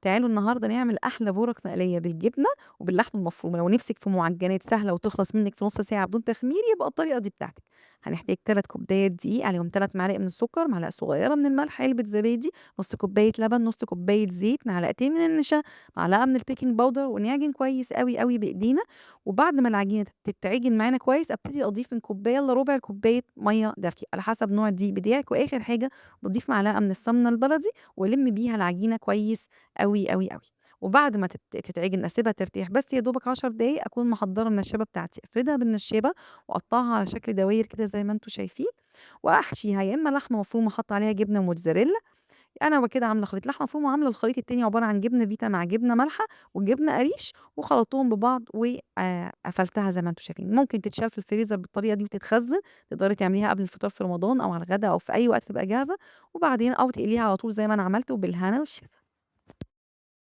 تعالوا النهارده نعمل أحلى بورك مقلية بالجبنة وباللحمة المفرومة، لو نِفْسِك في معجنات سهلة وتخلص منِّك في نُص ساعة بدون تخمير يبقى الطريقة دي بتاعتِك. هنحتاج 3 كوبايات دقيق، عليهم 3 معالق من السكر، معلقة صغيرة من الملح، علبة زبادي، نُص كوباية لبن، نُص كوباية زيت، معلقتين من النشا، معلقة من الbaking powder ونعجن كويس أوي، أوي بإيدينا. وبعد ما العجينة تتعجن معانا كويس، أبتدي أضيف من كوباية إلّا ربع كوباية مَيّة دافية على حسب نوع الدقيق بتاعِك. وآخر حاجة باضيف معلقة من السمنة البلدي وألِم بيها العجينة كويس أوي، أوي، أوي. وبعد ما تتعجن أسيبها ترتاح بس يا دوبك 10 دقايق، أكون محضّرة النشّابة بتاعتي، أفردها بالنشّابة وأقطّعها على شكل دواير كده زي ما أنتم شايفين، وأحشيها يا إمّا لحمة مفرومة حاطّة عليها جبنة موتزاريلا. أنا كده عاملة خليط لحمة مفرومة، وعاملة الخليط التاني عبارة عن جبنة فيتا مع جبنة مالحة وجبنة قريش وخلطتهم ببعض قفلتها زي ما أنتم شايفين. ممكن تتشال في الفريزر بالطريقة دي وتتخزّن، تقدري تعمليها قبل الفطار في رمضان أو على الغدا أو في أي وقت تبقى جاهزة، وبعدين أو تقليها على طول زي ما أنا عملت وبالهنا والشفا.